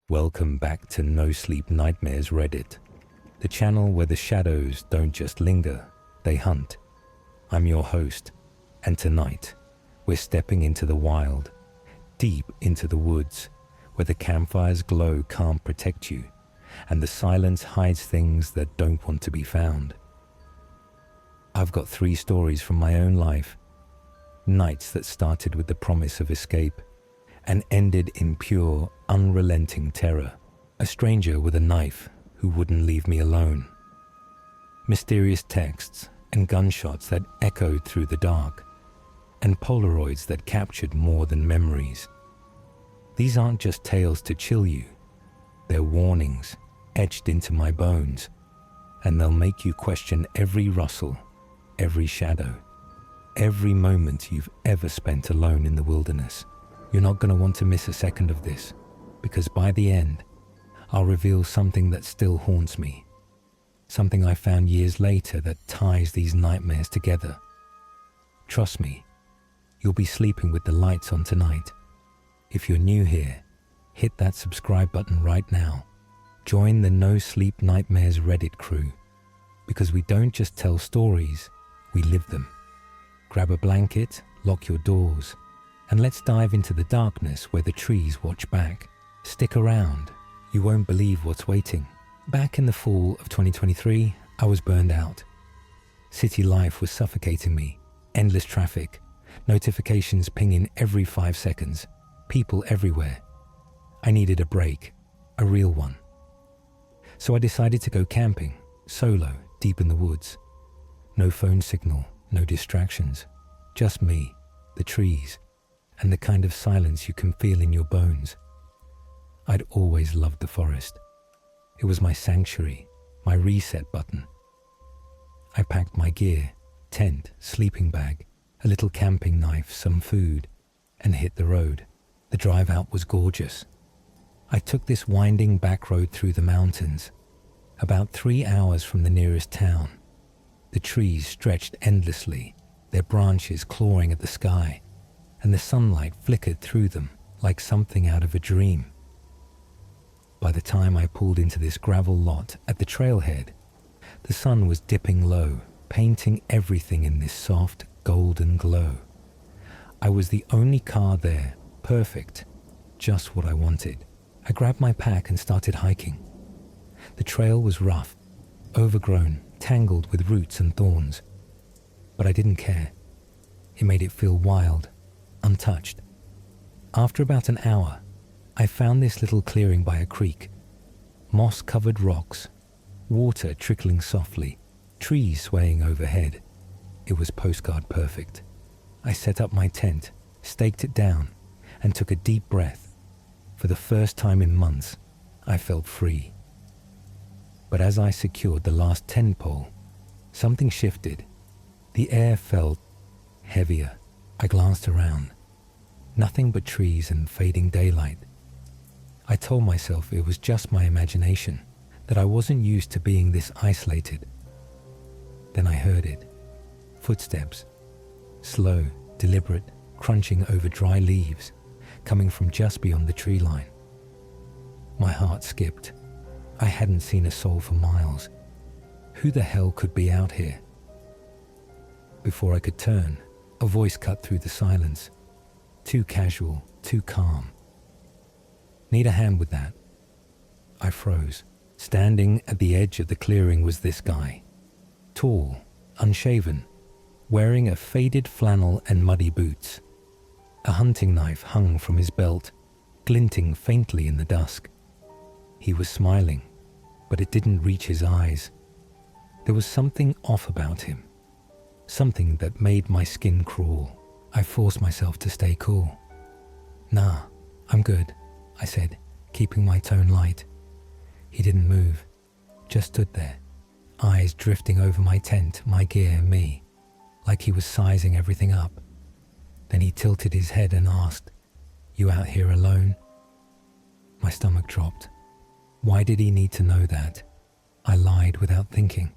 Welcome back to No Sleep Nightmares Reddit, the channel where the shadows don't just linger, they hunt. I'm your host, and tonight, we're stepping into the wild, deep into the woods, where the campfire's glow can't protect you, and the silence hides things that don't want to be found. I've got 3 stories from my own life, nights that started with the promise of escape, and ended in pure, unrelenting terror. A stranger with a knife who wouldn't leave me alone. Mysterious texts and gunshots that echoed through the dark, and Polaroids that captured more than memories. These aren't just tales to chill you, they're warnings etched into my bones, and they'll make you question every rustle, every shadow, every moment you've ever spent alone in the wilderness. You're not going to want to miss a second of this, because by the end, I'll reveal something that still haunts me, something I found years later that ties these nightmares together. Trust me, you'll be sleeping with the lights on tonight. If you're new here, hit that subscribe button right now. Join the No Sleep Nightmares Reddit crew, because we don't just tell stories, we live them. Grab a blanket, lock your doors, and let's dive into the darkness where the trees watch back. Stick around, you won't believe what's waiting. Back in the fall of 2023, I was burned out. City life was suffocating me. Endless traffic, notifications pinging every 5 seconds, people everywhere. I needed a break, a real one. So I decided to go camping, solo, deep in the woods. No phone signal, no distractions, just me, the trees, and the kind of silence you can feel in your bones. I'd always loved the forest. It was my sanctuary, my reset button. I packed my gear, tent, sleeping bag, a little camping knife, some food, and hit the road. The drive out was gorgeous. I took this winding back road through the mountains, about 3 hours from the nearest town. The trees stretched endlessly, their branches clawing at the sky, and the sunlight flickered through them like something out of a dream. By the time I pulled into this gravel lot at the trailhead, the sun was dipping low, painting everything in this soft, golden glow. I was the only car there, perfect, just what I wanted. I grabbed my pack and started hiking. The trail was rough, overgrown, tangled with roots and thorns, but I didn't care. It made it feel wild, untouched. After about an hour, I found this little clearing by a creek. Moss-covered rocks, water trickling softly, trees swaying overhead. It was postcard perfect. I set up my tent, staked it down, and took a deep breath. For the first time in months, I felt free. But as I secured the last tent pole, something shifted. The air felt heavier. I glanced around. Nothing but trees and fading daylight. I told myself it was just my imagination, that I wasn't used to being this isolated. Then I heard it. Footsteps. Slow, deliberate, crunching over dry leaves, coming from just beyond the tree line. My heart skipped. I hadn't seen a soul for miles. Who the hell could be out here? Before I could turn, a voice cut through the silence. Too casual, too calm. Need a hand with that? I froze. Standing at the edge of the clearing was this guy. Tall, unshaven, wearing a faded flannel and muddy boots. A hunting knife hung from his belt, glinting faintly in the dusk. He was smiling, but it didn't reach his eyes. There was something off about him. Something that made my skin crawl. I forced myself to stay cool. Nah, I'm good, I said, keeping my tone light. He didn't move, just stood there, eyes drifting over my tent, my gear, and me, like he was sizing everything up. Then he tilted his head and asked, "You out here alone?" My stomach dropped. Why did he need to know that? I lied without thinking.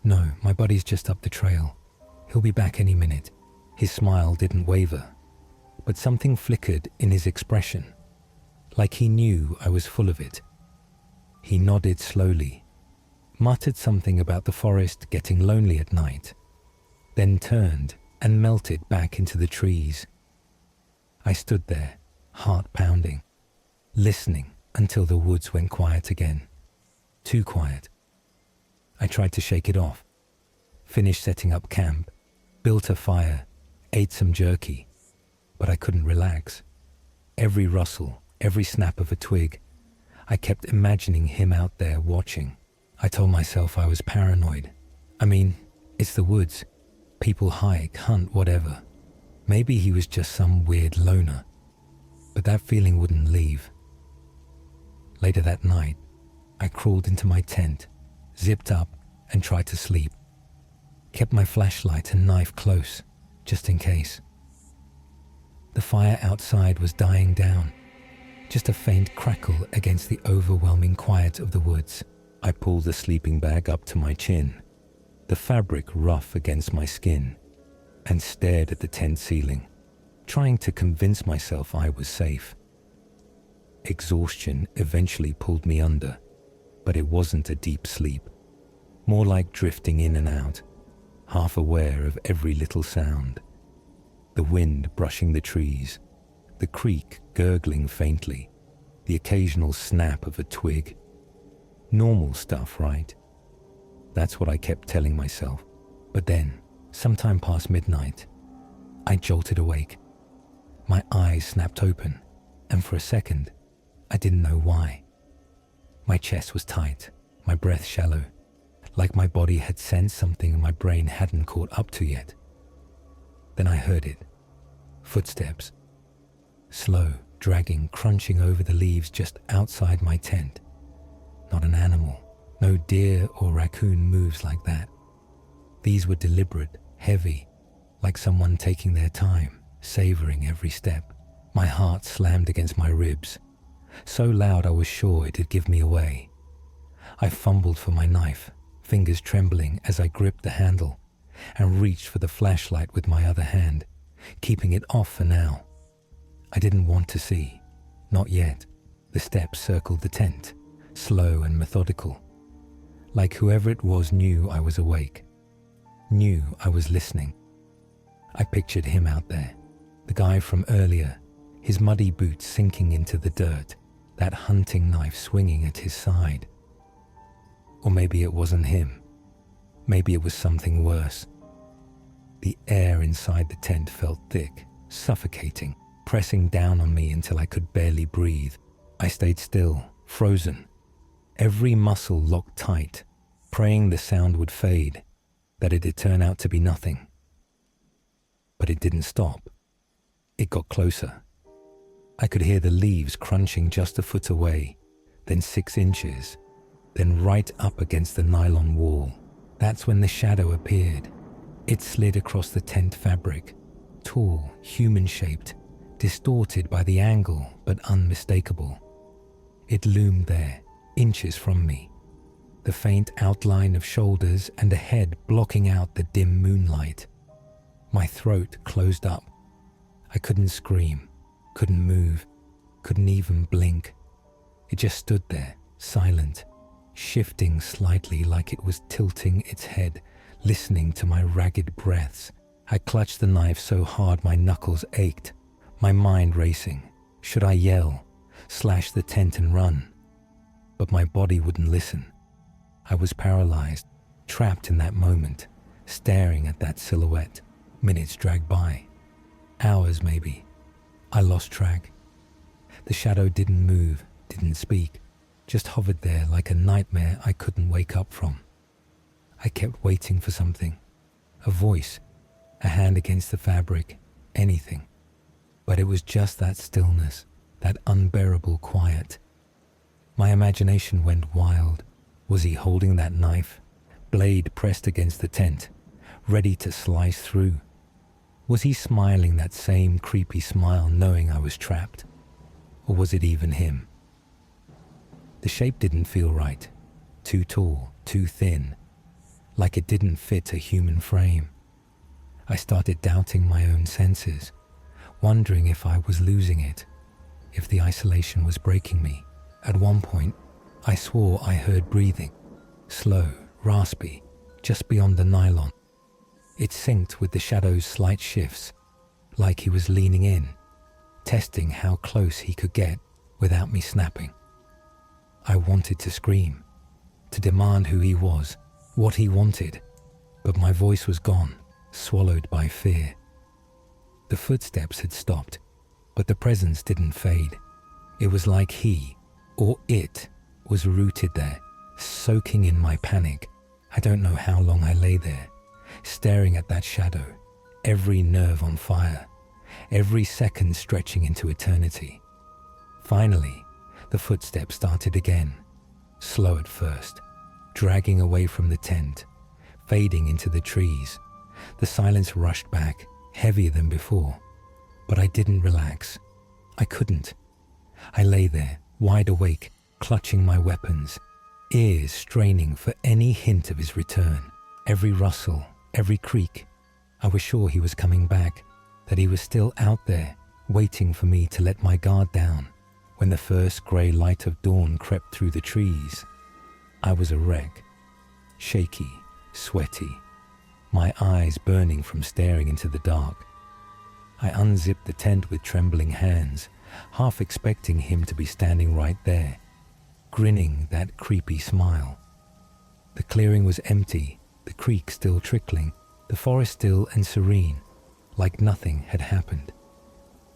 No, my buddy's just up the trail. He'll be back any minute. His smile didn't waver, but something flickered in his expression. like he knew I was full of it. He nodded slowly, muttered something about the forest getting lonely at night, then turned and melted back into the trees. I stood there, heart pounding, listening until the woods went quiet again. Too quiet. I tried to shake it off, finished setting up camp, built a fire, ate some jerky, but I couldn't relax. Every rustle, every snap of a twig, I kept imagining him out there watching. I told myself I was paranoid. I mean, it's the woods. People hike, hunt, whatever. Maybe he was just some weird loner. But that feeling wouldn't leave. Later that night, I crawled into my tent, zipped up, and tried to sleep. Kept my flashlight and knife close, just in case. The fire outside was dying down, just a faint crackle against the overwhelming quiet of the woods. I pulled the sleeping bag up to my chin, the fabric rough against my skin, and stared at the tent ceiling, trying to convince myself I was safe. Exhaustion eventually pulled me under, but it wasn't a deep sleep, more like drifting in and out, half aware of every little sound. The wind brushing the trees, the creek gurgling faintly, the occasional snap of a twig. Normal stuff, right? That's what I kept telling myself. But then, sometime past midnight, I jolted awake. My eyes snapped open, and for a second, I didn't know why. My chest was tight, my breath shallow, like my body had sensed something my brain hadn't caught up to yet. Then I heard it. Footsteps. Slow, dragging, crunching over the leaves just outside my tent. Not an animal. No deer or raccoon moves like that. These were deliberate, heavy, like someone taking their time, savoring every step. My heart slammed against my ribs, so loud I was sure it'd give me away. I fumbled for my knife, fingers trembling as I gripped the handle, and reached for the flashlight with my other hand, keeping it off for now. I didn't want to see, not yet. The steps circled the tent, slow and methodical, like whoever it was knew I was awake, knew I was listening. I pictured him out there, the guy from earlier, his muddy boots sinking into the dirt, that hunting knife swinging at his side. Or maybe it wasn't him. Maybe it was something worse. The air inside the tent felt thick, suffocating, pressing down on me until I could barely breathe. I stayed still, frozen, every muscle locked tight, praying the sound would fade, that it'd turn out to be nothing. But it didn't stop. It got closer. I could hear the leaves crunching just a foot away, then 6 inches, then right up against the nylon wall. That's when the shadow appeared. It slid across the tent fabric, tall, human-shaped, distorted by the angle but unmistakable. It loomed there, inches from me, the faint outline of shoulders and a head blocking out the dim moonlight. My throat closed up. I couldn't scream, couldn't move, couldn't even blink. It just stood there, silent, shifting slightly like it was tilting its head, listening to my ragged breaths. I clutched the knife so hard my knuckles ached, my mind racing. Should I yell, slash the tent and run? But my body wouldn't listen. I was paralyzed, trapped in that moment, staring at that silhouette. Minutes dragged by. Hours maybe. I lost track. The shadow didn't move, didn't speak, just hovered there like a nightmare I couldn't wake up from. I kept waiting for something. A voice, a hand against the fabric, anything. But it was just that stillness, that unbearable quiet. My imagination went wild. Was he holding that knife, blade pressed against the tent, ready to slice through? Was he smiling that same creepy smile knowing I was trapped? Or was it even him? The shape didn't feel right. Too tall, too thin, like it didn't fit a human frame. I started doubting my own senses, wondering if I was losing it. if the isolation was breaking me. At one point, I swore I heard breathing, slow, raspy, just beyond the nylon. It synced with the shadow's slight shifts, like he was leaning in, testing how close he could get without me snapping. I wanted to scream, to demand who he was, what he wanted, but my voice was gone, swallowed by fear. The footsteps had stopped, but the presence didn't fade. It was like he, or it, was rooted there, soaking in my panic. I don't know how long I lay there, staring at that shadow, every nerve on fire, every second stretching into eternity. Finally, the footsteps started again, slow at first, dragging away from the tent, fading into the trees. The silence rushed back, heavier than before, but I didn't relax. I couldn't. I lay there, wide awake, clutching my weapons, ears straining for any hint of his return. Every rustle, every creak. I was sure he was coming back, that he was still out there, waiting for me to let my guard down. When the first grey light of dawn crept through the trees, I was a wreck, shaky, sweaty, my eyes burning from staring into the dark. I unzipped the tent with trembling hands, half expecting him to be standing right there, grinning that creepy smile. The clearing was empty, the creek still trickling, the forest still and serene, like nothing had happened.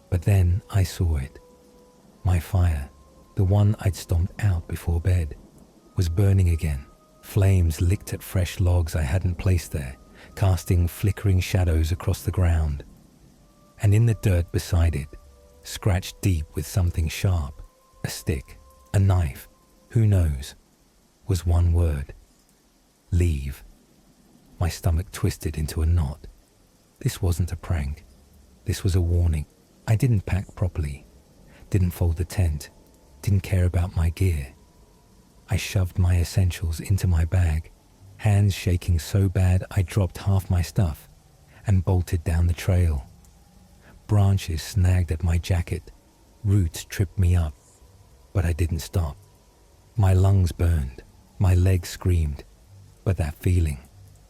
But then I saw it. My fire, the one I'd stomped out before bed, was burning again. Flames licked at fresh logs I hadn't placed there, casting flickering shadows across the ground. And in the dirt beside it, scratched deep with something sharp, a stick, a knife, who knows, was one word: leave. My stomach twisted into a knot. This wasn't a prank. This was a warning. I didn't pack properly, didn't fold the tent, didn't care about my gear. I shoved my essentials into my bag, hands shaking so bad I dropped half my stuff, and bolted down the trail. Branches snagged at my jacket, roots tripped me up, but I didn't stop. My lungs burned, my legs screamed, but that feeling,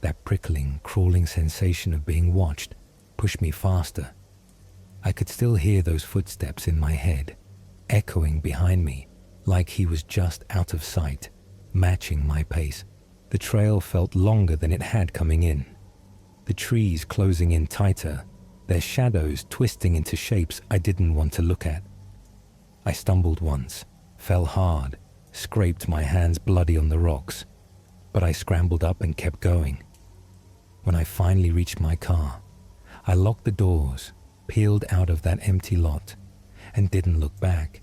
that prickling, crawling sensation of being watched, pushed me faster. I could still hear those footsteps in my head, echoing behind me, like he was just out of sight, matching my pace. The trail felt longer than it had coming in. The trees closing in tighter, their shadows twisting into shapes I didn't want to look at. I stumbled once, fell hard, scraped my hands bloody on the rocks, but I scrambled up and kept going. When I finally reached my car, I locked the doors, peeled out of that empty lot, and didn't look back.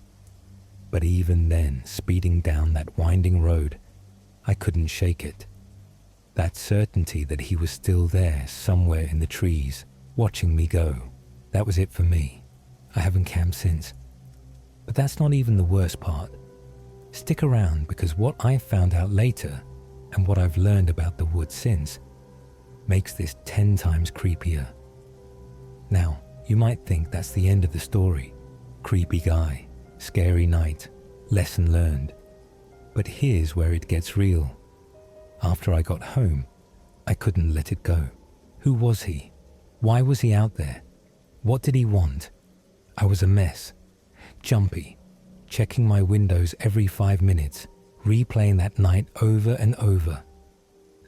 But even then, speeding down that winding road, I couldn't shake it. That certainty that he was still there, somewhere in the trees, watching me go. That was it for me. I haven't camped since. But that's not even the worst part. Stick around, because what I found out later, and what I've learned about the woods since, makes this 10 times creepier. Now, you might think that's the end of the story. Creepy guy, scary night, lesson learned. But here's where it gets real. After I got home, I couldn't let it go. Who was he? Why was he out there? What did he want? I was a mess, jumpy, checking my windows every 5 minutes, replaying that night over and over.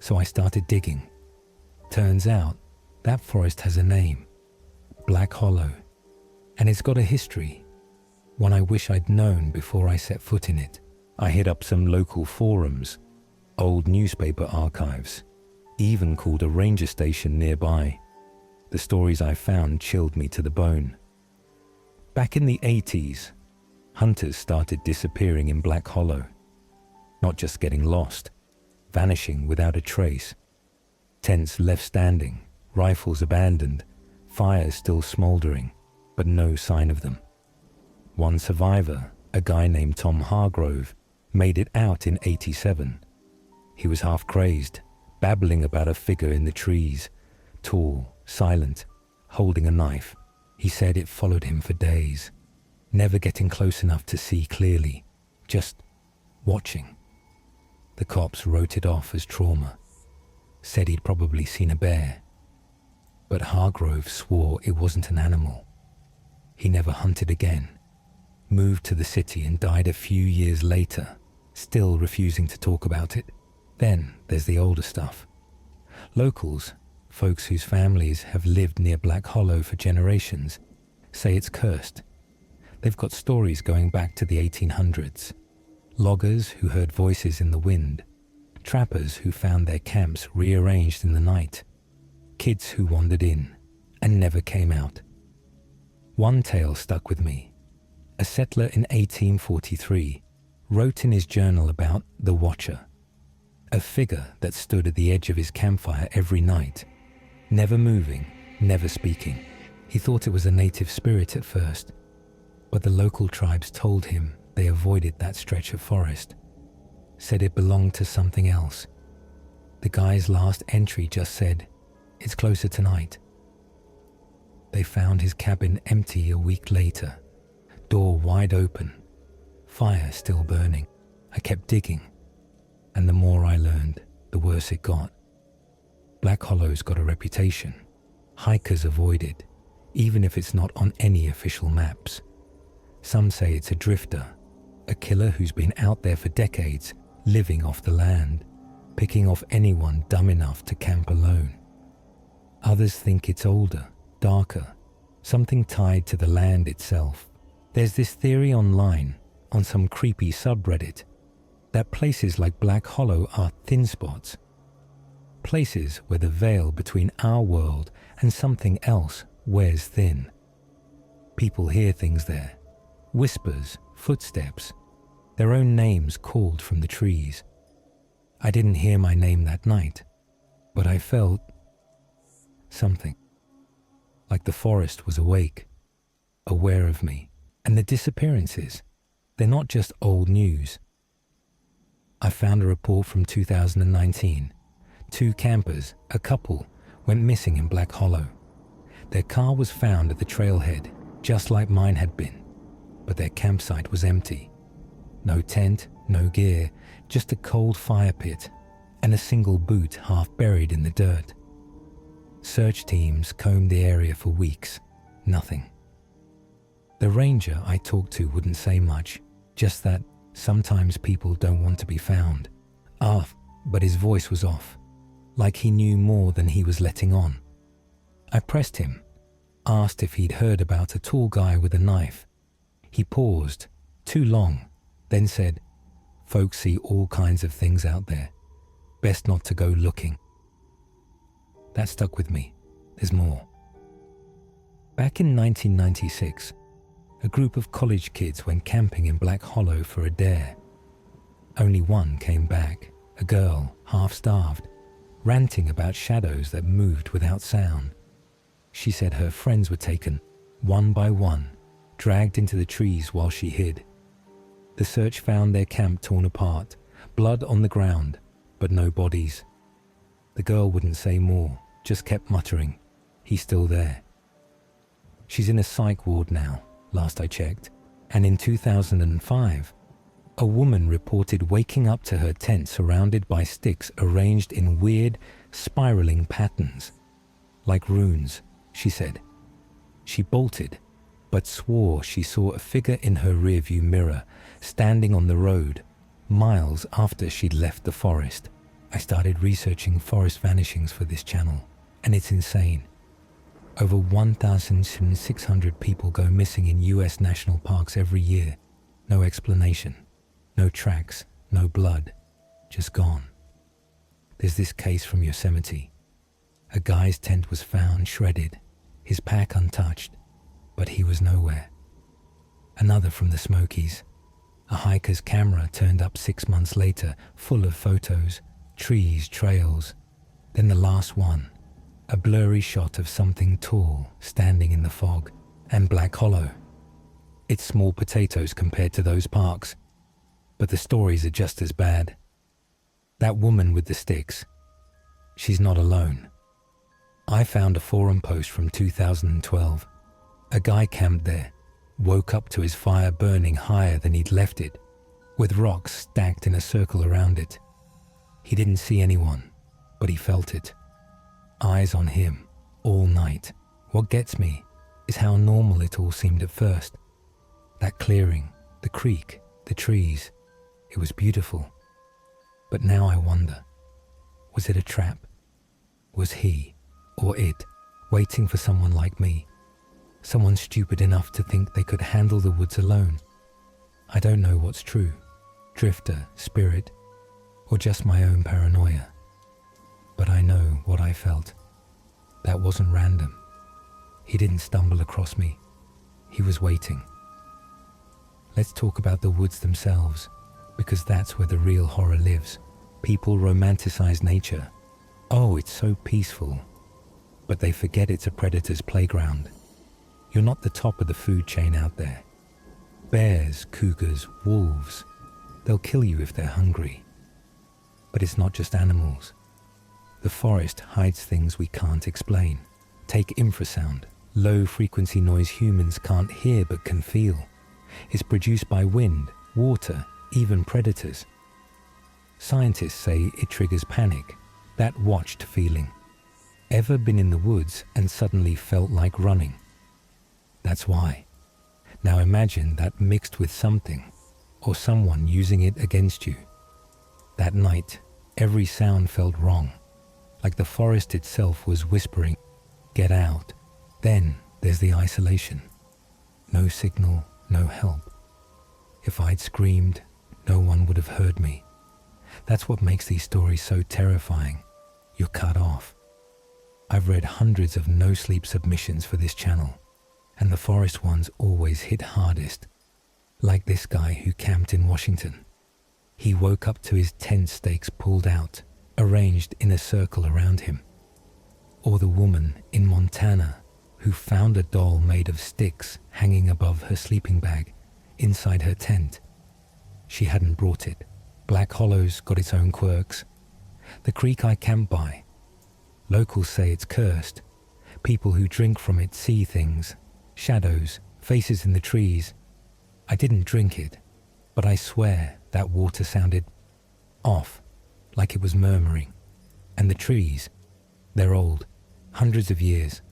So I started digging. Turns out, that forest has a name, Black Hollow, and it's got a history, one I wish I'd known before I set foot in it. I hit up some local forums, old newspaper archives, even called a ranger station nearby. The stories I found chilled me to the bone. Back in the 80s, hunters started disappearing in Black Hollow, not just getting lost, vanishing without a trace. Tents left standing, rifles abandoned, fires still smoldering, but no sign of them. One survivor, a guy named Tom Hargrove, made it out in '87. He was half crazed, babbling about a figure in the trees, tall, silent, holding a knife. He said it followed him for days. never getting close enough to see clearly, just watching. The cops wrote it off as trauma, said he'd probably seen a bear. But Hargrove swore it wasn't an animal. He never hunted again, moved to the city and died a few years later, still refusing to talk about it. Then there's the older stuff. Locals, folks whose families have lived near Black Hollow for generations, say it's cursed. They've got stories going back to the 1800s. Loggers who heard voices in the wind, trappers who found their camps rearranged in the night, kids who wandered in and never came out. One tale stuck with me. A settler in 1843 wrote in his journal about the Watcher, a figure that stood at the edge of his campfire every night, never moving, never speaking. He thought it was a native spirit at first, but the local tribes told him they avoided that stretch of forest, said it belonged to something else. The guy's last entry just said, "It's closer tonight." They found his cabin empty a week later, door wide open, fire still burning. I kept digging, and the more I learned, the worse it got. Black Hollow's got a reputation. Hikers avoid it, even if it's not on any official maps. Some say it's a drifter, a killer who's been out there for decades, living off the land, picking off anyone dumb enough to camp alone. Others think it's older, darker, something tied to the land itself. There's this theory online, on some creepy subreddit, that places like Black Hollow are thin spots, places where the veil between our world and something else wears thin. People hear things there, whispers, footsteps, their own names called from the trees. I didn't hear my name that night, but I felt something, like the forest was awake, aware of me. And the disappearances, they're not just old news. I found a report from 2019. 2 campers, a couple, went missing in Black Hollow. Their car was found at the trailhead, just like mine had been, but their campsite was empty. No tent, no gear, just a cold fire pit and a single boot half buried in the dirt. Search teams combed the area for weeks. Nothing. The ranger I talked to wouldn't say much, just that sometimes people don't want to be found. But his voice was off, like he knew more than he was letting on. I pressed him, asked if he'd heard about a tall guy with a knife. He paused, too long, then said, "Folks see all kinds of things out there. Best not to go looking." That stuck with me. There's more. Back in 1996, a group of college kids went camping in Black Hollow for a dare. Only one came back, a girl, half-starved, ranting about shadows that moved without sound. She said her friends were taken, one by one, dragged into the trees while she hid. The search found their camp torn apart, blood on the ground, but no bodies. The girl wouldn't say more, just kept muttering, "He's still there." She's in a psych ward now, last I checked, and in 2005, a woman reported waking up to her tent surrounded by sticks arranged in weird, spiraling patterns. Like runes, she said. She bolted, but swore she saw a figure in her rearview mirror, standing on the road, miles after she'd left the forest. I started researching forest vanishings for this channel, and it's insane. Over 1,600 people go missing in US national parks every year. No explanation, no tracks, no blood, just gone. There's this case from Yosemite. A guy's tent was found shredded, his pack untouched, but he was nowhere. Another from the Smokies. A hiker's camera turned up 6 months later, full of photos, trees, trails. Then the last one, a blurry shot of something tall standing in the fog, and Black Hollow. It's small potatoes compared to those parks, but the stories are just as bad. That woman with the sticks, she's not alone. I found a forum post from 2012. A guy camped there, woke up to his fire burning higher than he'd left it, with rocks stacked in a circle around it. He didn't see anyone, but he felt it. Eyes on him, all night. What gets me is how normal it all seemed at first. That clearing, the creek, the trees. It was beautiful. But now I wonder, was it a trap? Was he, or it, waiting for someone like me? Someone stupid enough to think they could handle the woods alone? I don't know what's true, drifter, spirit, or just my own paranoia. But I know what I felt. That wasn't random. He didn't stumble across me. He was waiting. Let's talk about the woods themselves, because that's where the real horror lives. People romanticize nature. Oh, it's so peaceful. But they forget it's a predator's playground. You're not the top of the food chain out there. Bears, cougars, wolves, they'll kill you if they're hungry. But it's not just animals. The forest hides things we can't explain. Take infrasound, low-frequency noise humans can't hear but can feel. It's produced by wind, water, even predators. Scientists say it triggers panic, that watched feeling. Ever been in the woods and suddenly felt like running? That's why. Now imagine that mixed with something, or someone using it against you. That night, every sound felt wrong, like the forest itself was whispering, "Get out." Then there's the isolation. No signal, no help. If I'd screamed, no one would have heard me. That's what makes these stories so terrifying. You're cut off. I've read hundreds of no-sleep submissions for this channel, and the forest ones always hit hardest. Like this guy who camped in Washington. He woke up to his tent stakes pulled out, arranged in a circle around him. Or the woman in Montana who found a doll made of sticks hanging above her sleeping bag inside her tent. She hadn't brought it. Black Hollow's got its own quirks. The creek I camp by. Locals say it's cursed. People who drink from it see things, shadows, faces in the trees. I didn't drink it, but I swear that water sounded off, like it was murmuring. And the trees, they're old, hundreds of years.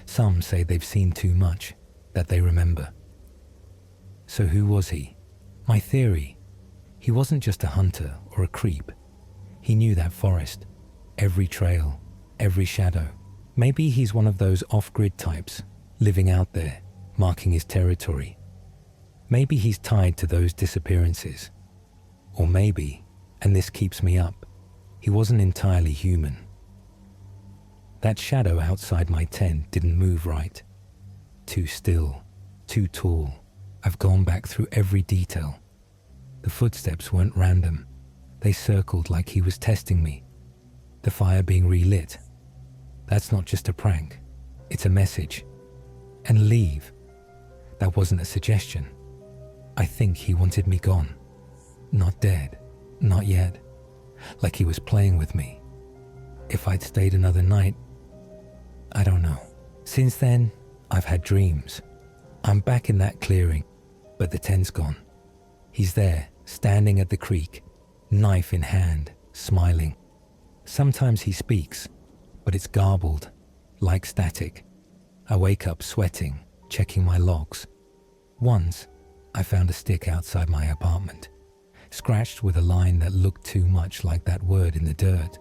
Some say they've seen too much, that they remember. So who was he? My theory, he wasn't just a hunter or a creep. He knew that forest, every trail, every shadow. Maybe he's one of those off-grid types, living out there, marking his territory. Maybe he's tied to those disappearances. Or maybe, and this keeps me up, he wasn't entirely human. That shadow outside my tent didn't move right. Too still, too tall. I've gone back through every detail. The footsteps weren't random. They circled like he was testing me. The fire being relit. That's not just a prank. It's a message. And leave. That wasn't a suggestion. I think he wanted me gone. Not dead. Not yet. Like he was playing with me. If I'd stayed another night, I don't know. Since then, I've had dreams. I'm back in that clearing, but the tent's gone. He's there, standing at the creek, knife in hand, smiling. Sometimes he speaks, but it's garbled, like static. I wake up sweating, checking my logs. Once, I found a stick outside my apartment, scratched with a line that looked too much like that word in the dirt.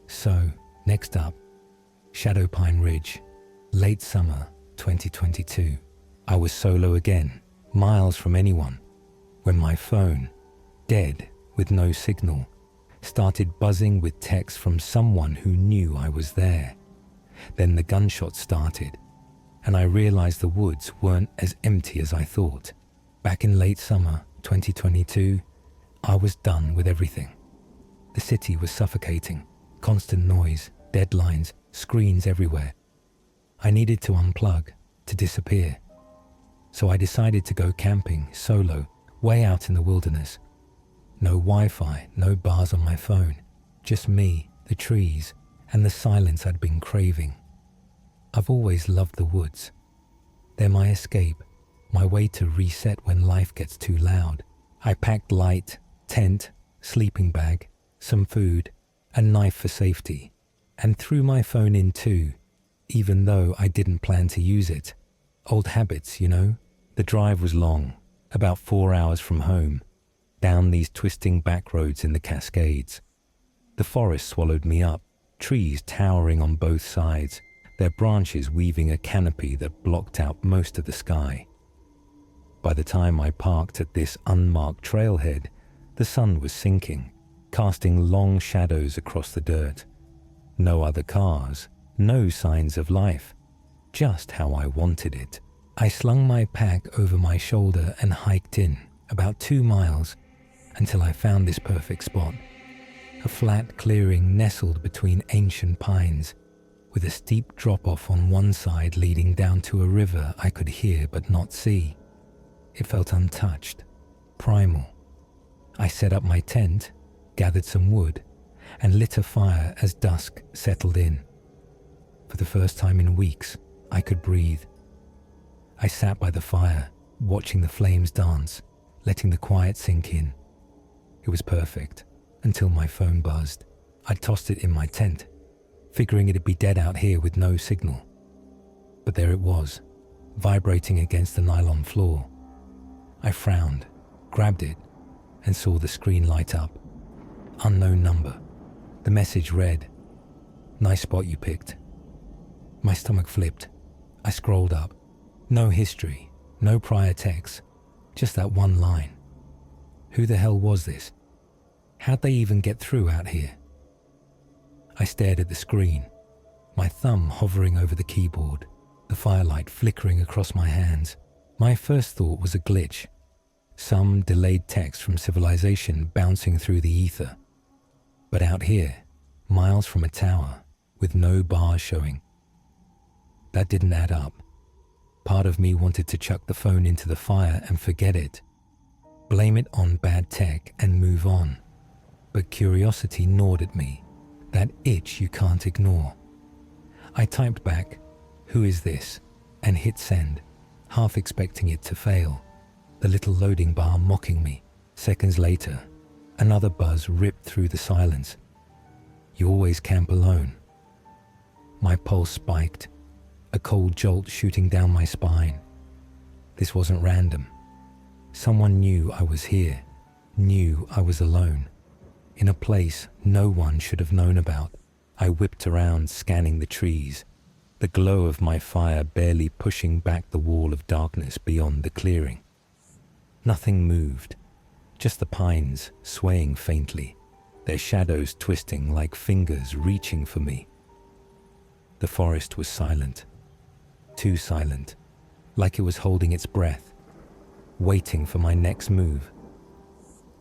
So, next up, Shadowpine Ridge, late summer 2022. I was solo again, miles from anyone, when my phone, dead with no signal, started buzzing with texts from someone who knew I was there. Then the gunshots started, and I realized the woods weren't as empty as I thought. Back in late summer 2022, I was done with everything. The city was suffocating, constant noise, deadlines, screens everywhere. I needed to unplug, to disappear. So I decided to go camping, solo, way out in the wilderness. No Wi-Fi, no bars on my phone, just me, the trees, and the silence I'd been craving. I've always loved the woods. They're my escape, my way to reset when life gets too loud. I packed light, tent, sleeping bag, some food, a knife for safety, and threw my phone in too, even though I didn't plan to use it. Old habits, you know? The drive was long, about 4 hours from home, down these twisting back roads in the Cascades. The forest swallowed me up, trees towering on both sides, their branches weaving a canopy that blocked out most of the sky. By the time I parked at this unmarked trailhead, the sun was sinking, casting long shadows across the dirt. No other cars, no signs of life, just how I wanted it. I slung my pack over my shoulder and hiked in, about 2 miles, until I found this perfect spot. A flat clearing nestled between ancient pines, with a steep drop-off on one side leading down to a river I could hear but not see. It felt untouched, primal. I set up my tent, gathered some wood, and lit a fire as dusk settled in. For the first time in weeks, I could breathe. I sat by the fire, watching the flames dance, letting the quiet sink in. It was perfect, until my phone buzzed. I tossed it in my tent, figuring it'd be dead out here with no signal. But there it was, vibrating against the nylon floor. I frowned, grabbed it, and saw the screen light up. Unknown number. The message read, "Nice spot you picked." My stomach flipped. I scrolled up. No history, no prior text, just that one line. Who the hell was this? How'd they even get through out here? I stared at the screen, my thumb hovering over the keyboard, the firelight flickering across my hands. My first thought was a glitch, some delayed text from civilization bouncing through the ether. But out here, miles from a tower, with no bars showing. That didn't add up. Part of me wanted to chuck the phone into the fire and forget it, blame it on bad tech and move on. But curiosity gnawed at me, that itch you can't ignore. I typed back, "Who is this?" and hit send, half expecting it to fail, the little loading bar mocking me. Seconds later, another buzz ripped through the silence. "You always camp alone." My pulse spiked, a cold jolt shooting down my spine. This wasn't random. Someone knew I was here, knew I was alone, in a place no one should have known about. I whipped around, scanning the trees, the glow of my fire barely pushing back the wall of darkness beyond the clearing. Nothing moved, just the pines swaying faintly, their shadows twisting like fingers reaching for me. The forest was silent, too silent, like it was holding its breath, waiting for my next move.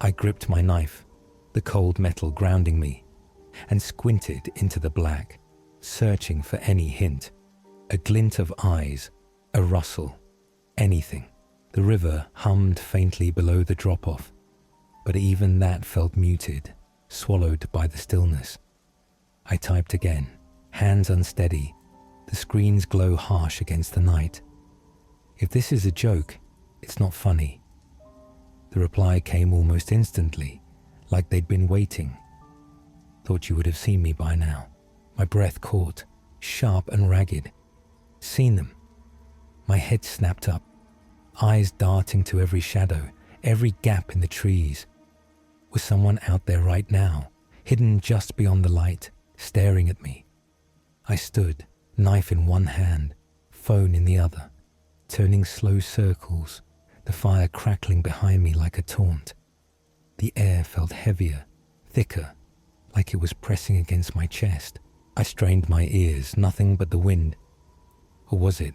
I gripped my knife, the cold metal grounding me, and squinted into the black, searching for any hint, a glint of eyes, a rustle, anything. The river hummed faintly below the drop-off, but even that felt muted, swallowed by the stillness. I typed again, hands unsteady, the screen's glow harsh against the night. "If this is a joke, it's not funny." The reply came almost instantly, like they'd been waiting. "Thought you would have seen me by now." My breath caught, sharp and ragged. Seen them. My head snapped up, eyes darting to every shadow, every gap in the trees. Was someone out there right now, hidden just beyond the light, staring at me? I stood, knife in one hand, phone in the other, turning slow circles, the fire crackling behind me like a taunt. The air felt heavier, thicker, like it was pressing against my chest. I strained my ears, nothing but the wind. Or was it?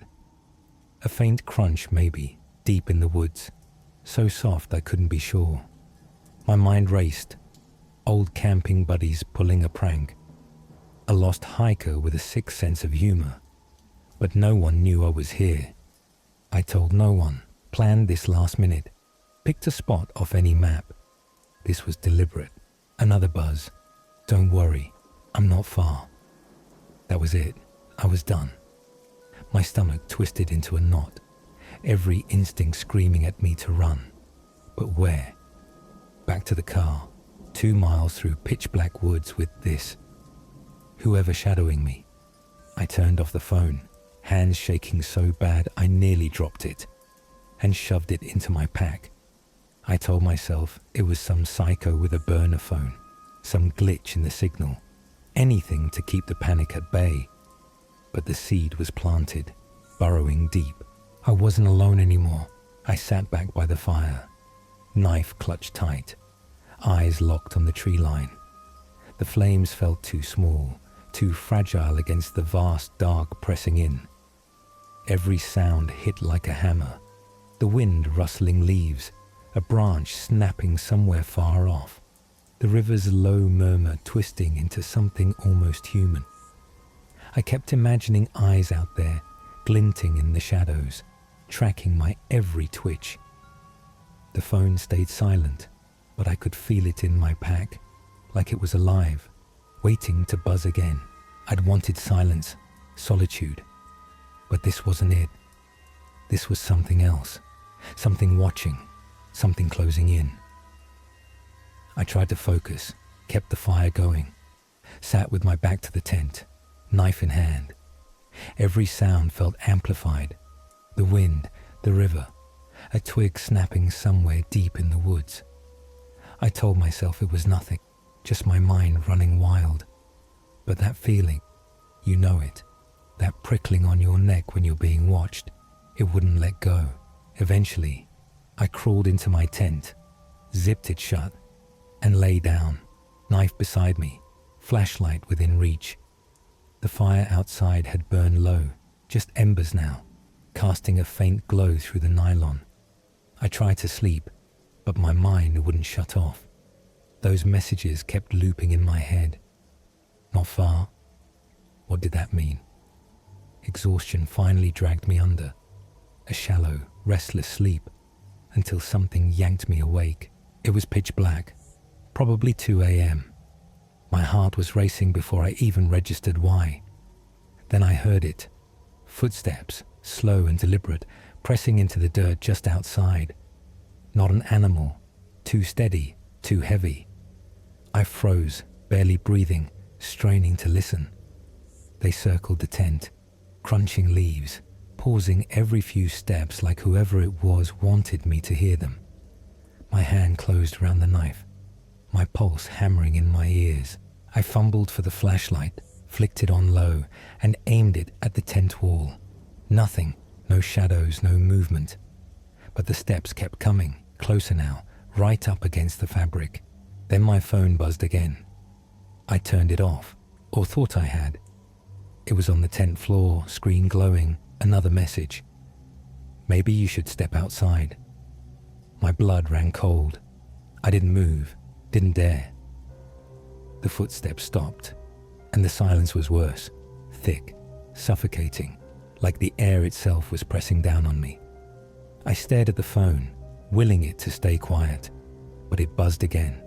A faint crunch, maybe, deep in the woods, so soft I couldn't be sure. My mind raced, old camping buddies pulling a prank, a lost hiker with a sick sense of humor. But no one knew I was here. I told no one, planned this last minute, picked a spot off any map. This was deliberate. Another buzz. "Don't worry, I'm not far." That was it. I was done. My stomach twisted into a knot. every instinct screaming at me to run. But where? Back to the car, 2 miles through pitch-black woods with this. Whoever shadowing me. I turned off the phone, hands shaking so bad I nearly dropped it, and shoved it into my pack. I told myself it was some psycho with a burner phone, some glitch in the signal, anything to keep the panic at bay. But the seed was planted, burrowing deep. I wasn't alone anymore. I sat back by the fire, knife clutched tight, eyes locked on the tree line. The flames felt too small, too fragile against the vast dark pressing in. Every sound hit like a hammer, the wind rustling leaves, a branch snapping somewhere far off, the river's low murmur twisting into something almost human. I kept imagining eyes out there, glinting in the shadows, tracking my every twitch. The phone stayed silent, but I could feel it in my pack, like it was alive, waiting to buzz again. I'd wanted silence, solitude, but this wasn't it. This was something else, something watching, something closing in. I tried to focus, kept the fire going, sat with my back to the tent, knife in hand. Every sound felt amplified. The wind, the river, a twig snapping somewhere deep in the woods. I told myself it was nothing, just my mind running wild. But that feeling, you know it, that prickling on your neck when you're being watched, it wouldn't let go. Eventually, I crawled into my tent, zipped it shut, and lay down, knife beside me, flashlight within reach. The fire outside had burned low, just embers now, casting a faint glow through the nylon. I tried to sleep, but my mind wouldn't shut off. Those messages kept looping in my head. Not far. What did that mean? Exhaustion finally dragged me under. A shallow, restless sleep, until something yanked me awake. It was pitch black, probably 2 a.m. My heart was racing before I even registered why. Then I heard it. Footsteps, slow and deliberate, pressing into the dirt just outside. Not an animal, too steady, too heavy. I froze, barely breathing, straining to listen. They circled the tent, crunching leaves, pausing every few steps like whoever it was wanted me to hear them. My hand closed around the knife, my pulse hammering in my ears. I fumbled for the flashlight, flicked it on low, and aimed it at the tent wall. Nothing, no shadows, no movement. But the steps kept coming, closer now, right up against the fabric. Then my phone buzzed again. I turned it off, or thought I had. It was on the tent floor, screen glowing, another message. Maybe you should step outside. My blood ran cold. I didn't move, didn't dare. The footsteps stopped, and the silence was worse, thick, suffocating, like the air itself was pressing down on me. I stared at the phone, willing it to stay quiet, but it buzzed again.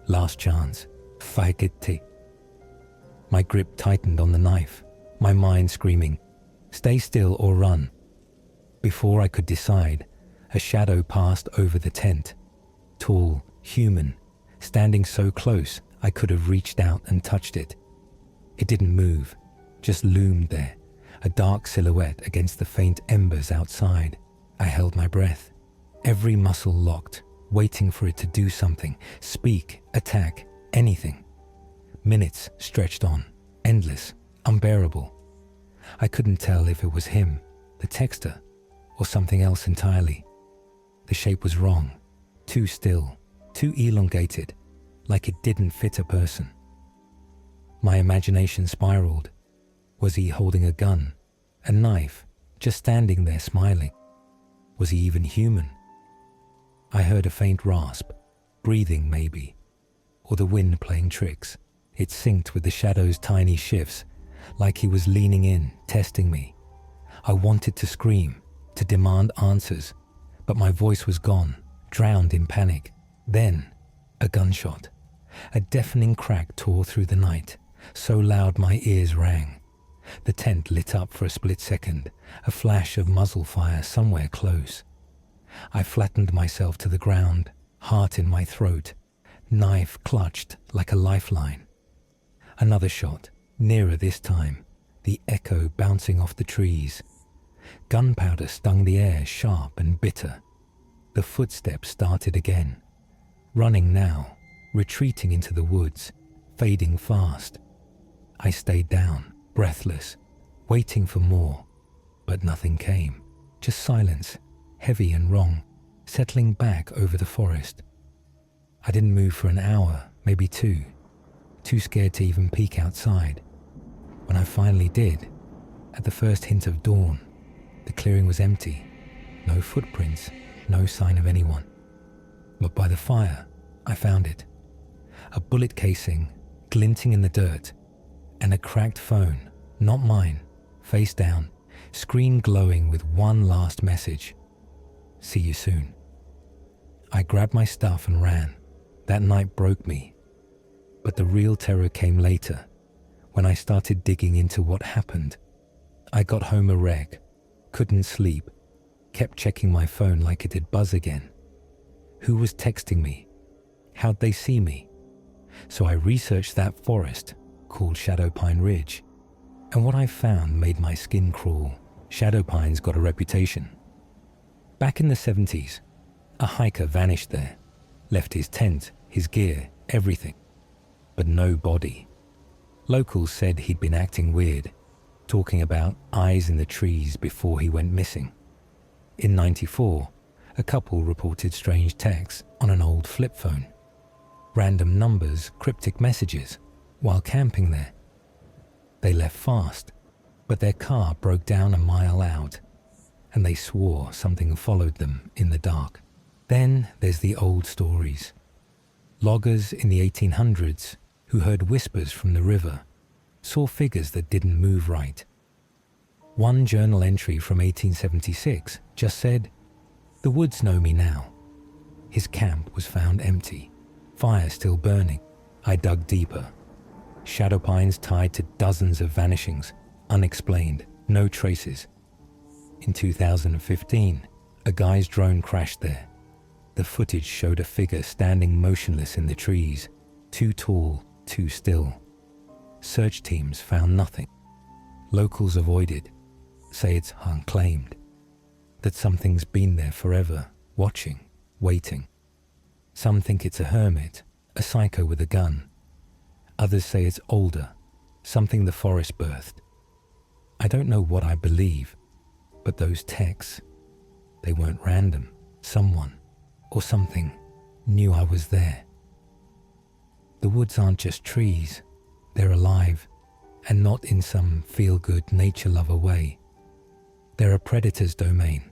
Last chance. Fagete. My grip tightened on the knife, my mind screaming, "Stay still or run." Before I could decide, a shadow passed over the tent. Tall, human, standing so close I could have reached out and touched it. It didn't move, just loomed there, a dark silhouette against the faint embers outside. I held my breath, every muscle locked, waiting for it to do something, speak, attack, anything. Minutes stretched on, endless, unbearable. I couldn't tell if it was him, the texter, or something else entirely. The shape was wrong, too still, too elongated, like it didn't fit a person. My imagination spiraled. Was he holding a gun, a knife, just standing there smiling? Was he even human? I heard a faint rasp, breathing maybe, or the wind playing tricks. It synced with the shadow's tiny shifts, like he was leaning in, testing me. I wanted to scream, to demand answers, but my voice was gone, drowned in panic. Then, a gunshot. A deafening crack tore through the night, so loud my ears rang. The tent lit up for a split second, a flash of muzzle fire somewhere close. I flattened myself to the ground, heart in my throat, knife clutched like a lifeline. Another shot, nearer this time, the echo bouncing off the trees. Gunpowder stung the air sharp and bitter. The footsteps started again. Running now, retreating into the woods, fading fast. I stayed down, breathless, waiting for more, but nothing came. Just silence, heavy and wrong, settling back over the forest. I didn't move for an hour, maybe two, too scared to even peek outside. When I finally did, at the first hint of dawn, the clearing was empty. No footprints, no sign of anyone. But by the fire, I found it. A bullet casing, glinting in the dirt, and a cracked phone, not mine, face down, screen glowing with one last message. See you soon. I grabbed my stuff and ran. That night broke me. But the real terror came later, when I started digging into what happened. I got home a wreck, couldn't sleep, kept checking my phone like it did buzz again. Who was texting me? How'd they see me? So I researched that forest, called Shadowpine Ridge, and what I found made my skin crawl. Shadowpine's got a reputation. Back in the 70s, a hiker vanished there, left his tent, his gear, everything, but no body. Locals said he'd been acting weird, talking about eyes in the trees before he went missing. In '94, a couple reported strange texts on an old flip phone. Random numbers, cryptic messages, while camping there. They left fast, but their car broke down a mile out, and they swore something followed them in the dark. Then there's the old stories. Loggers in the 1800s who heard whispers from the river, saw figures that didn't move right. One journal entry from 1876 just said, "The woods know me now." His camp was found empty, fire still burning. I dug deeper. Shadowpines tied to dozens of vanishings, unexplained, no traces. In 2015, a guy's drone crashed there. The footage showed a figure standing motionless in the trees, too tall, too still. Search teams found nothing. Locals avoided, say it's unclaimed, that something's been there forever, watching, waiting. Some think it's a hermit, a psycho with a gun. Others say it's older, something the forest birthed. I don't know what I believe, but those texts, they weren't random. Someone, or something, knew I was there. The woods aren't just trees, they're alive, and not in some feel-good nature lover way. They're a predator's domain,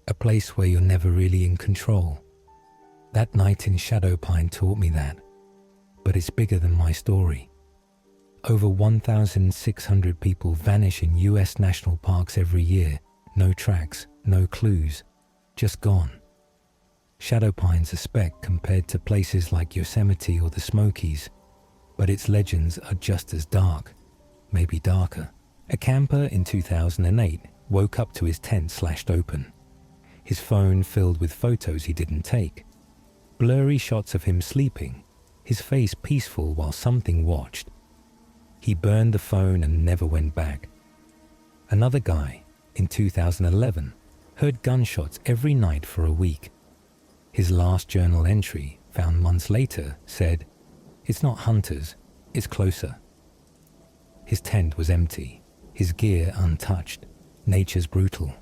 a place where you're never really in control. That night in Shadowpine taught me that, but it's bigger than my story. Over 1,600 people vanish in US national parks every year. No tracks, no clues, just gone. Shadowpine's a speck compared to places like Yosemite or the Smokies, but its legends are just as dark, maybe darker. A camper in 2008 woke up to his tent slashed open, his phone filled with photos he didn't take, blurry shots of him sleeping, his face peaceful while something watched. He burned the phone and never went back. Another guy, in 2011, heard gunshots every night for a week. His last journal entry, found months later, said, "It's not hunters, it's closer." His tent was empty, his gear untouched. Nature's brutal.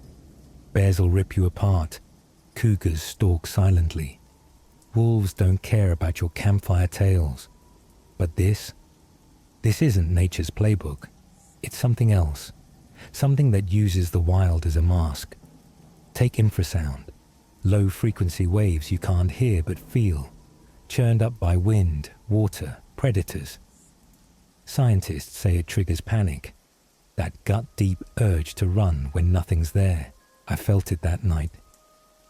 Bears will rip you apart. Cougars stalk silently. Wolves don't care about your campfire tales. But this isn't nature's playbook. It's something else. Something that uses the wild as a mask. Take infrasound. Low-frequency waves you can't hear but feel, churned up by wind, water, predators. Scientists say it triggers panic, that gut-deep urge to run when nothing's there. I felt it that night.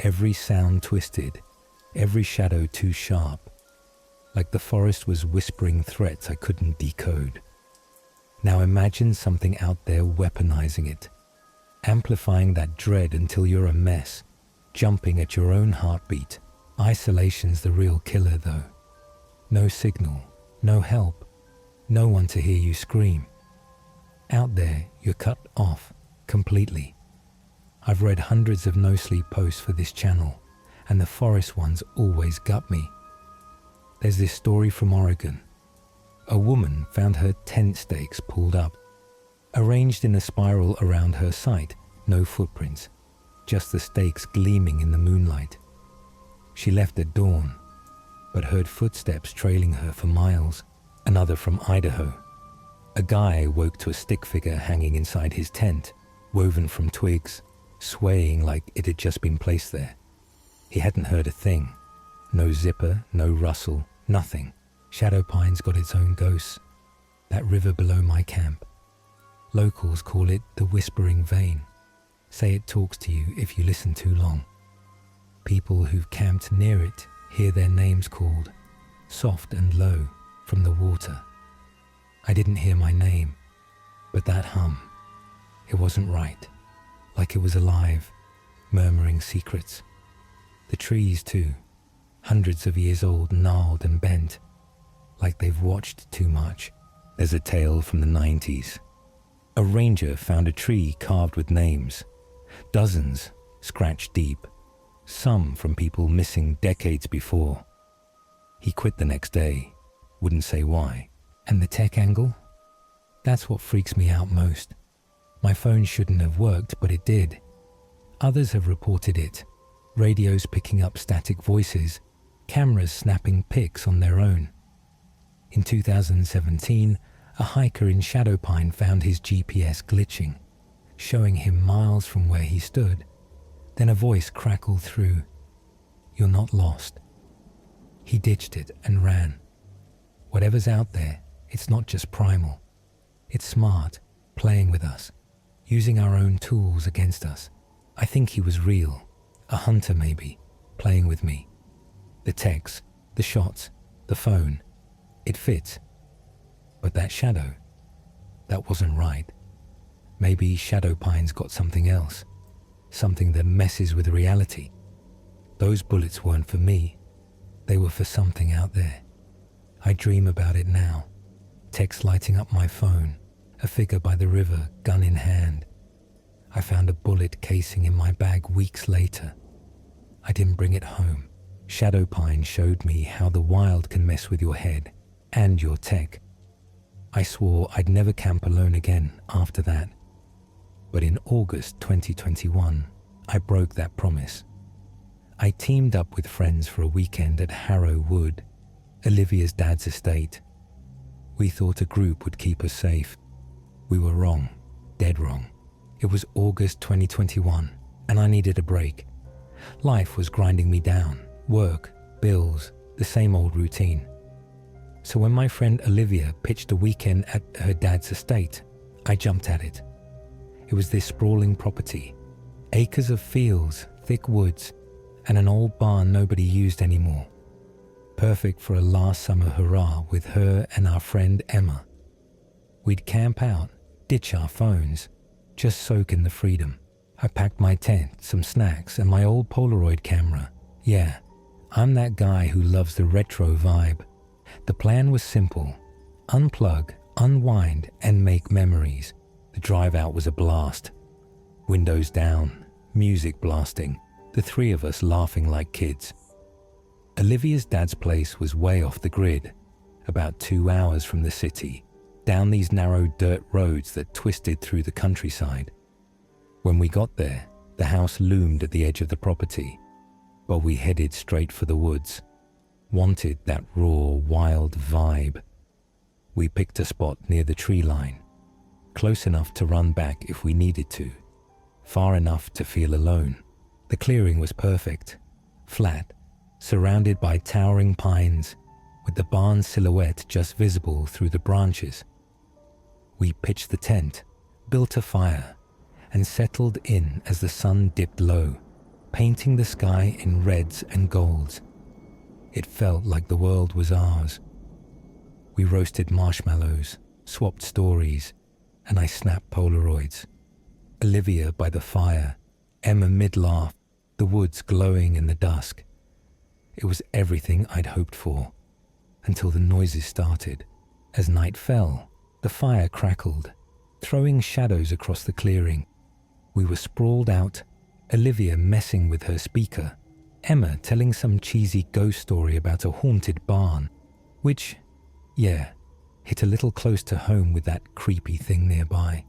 Every sound twisted, every shadow too sharp, like the forest was whispering threats I couldn't decode. Now imagine something out there weaponizing it, amplifying that dread until you're a mess, jumping at your own heartbeat. Isolation's the real killer though. No signal, no help, no one to hear you scream. Out there, you're cut off completely. I've read hundreds of no-sleep posts for this channel, and the forest ones always gut me. There's this story from Oregon. A woman found her tent stakes pulled up, arranged in a spiral around her site, no footprints, just the stakes gleaming in the moonlight. She left at dawn, but heard footsteps trailing her for miles, another from Idaho. A guy woke to a stick figure hanging inside his tent, woven from twigs, swaying like it had just been placed there. He hadn't heard a thing. No zipper, no rustle, nothing. Shadowpine's got its own ghosts. That river below my camp. Locals call it the Whispering Vein. Say it talks to you if you listen too long. People who've camped near it hear their names called, soft and low, from the water. I didn't hear my name, but that hum, it wasn't right, like it was alive, murmuring secrets. The trees too, hundreds of years old, gnarled and bent, like they've watched too much. There's a tale from the 90s. A ranger found a tree carved with names, dozens scratched deep, some from people missing decades before. He quit the next day, wouldn't say why. And the tech angle? That's what freaks me out most. My phone shouldn't have worked, but it did. Others have reported it. Radios picking up static voices, cameras snapping pics on their own. In 2017, a hiker in Shadowpine found his GPS glitching, showing him miles from where he stood. Then a voice crackled through. "You're not lost." He ditched it and ran. Whatever's out there, it's not just primal. It's smart, playing with us, using our own tools against us. I think he was real, a hunter maybe, playing with me. The texts, the shots, the phone, it fits. But that shadow, that wasn't right. Maybe Shadowpine's got something else, something that messes with reality. Those bullets weren't for me. They were for something out there. I dream about it now. Text lighting up my phone, a figure by the river, gun in hand. I found a bullet casing in my bag weeks later. I didn't bring it home. Shadowpine showed me how the wild can mess with your head and your tech. I swore I'd never camp alone again after that. But in August 2021, I broke that promise. I teamed up with friends for a weekend at Harrow Wood, Olivia's dad's estate. We thought a group would keep us safe. We were wrong, dead wrong. It was August 2021, and I needed a break. Life was grinding me down. Work, bills, the same old routine. So when my friend Olivia pitched a weekend at her dad's estate, I jumped at it. It was this sprawling property, acres of fields, thick woods, and an old barn nobody used anymore. Perfect for a last summer hurrah with her and our friend Emma. We'd camp out, ditch our phones, just soak in the freedom. I packed my tent, some snacks, and my old Polaroid camera. Yeah, I'm that guy who loves the retro vibe. The plan was simple. Unplug, unwind, and make memories. The drive out was a blast. Windows down, music blasting, the three of us laughing like kids. Olivia's dad's place was way off the grid, about 2 hours from the city, down these narrow dirt roads that twisted through the countryside. When we got there, the house loomed at the edge of the property, but we headed straight for the woods. Wanted that raw, wild vibe. We picked a spot near the tree line, close enough to run back if we needed to, far enough to feel alone. The clearing was perfect, flat, surrounded by towering pines, with the barn's silhouette just visible through the branches. We pitched the tent, built a fire, and settled in as the sun dipped low, painting the sky in reds and golds. It felt like the world was ours. We roasted marshmallows, swapped stories, and I snapped Polaroids. Olivia by the fire, Emma mid-laugh, the woods glowing in the dusk. It was everything I'd hoped for, until the noises started. As night fell, the fire crackled, throwing shadows across the clearing. We were sprawled out, Olivia messing with her speaker, Emma telling some cheesy ghost story about a haunted barn, which, hit a little close to home with that creepy thing nearby.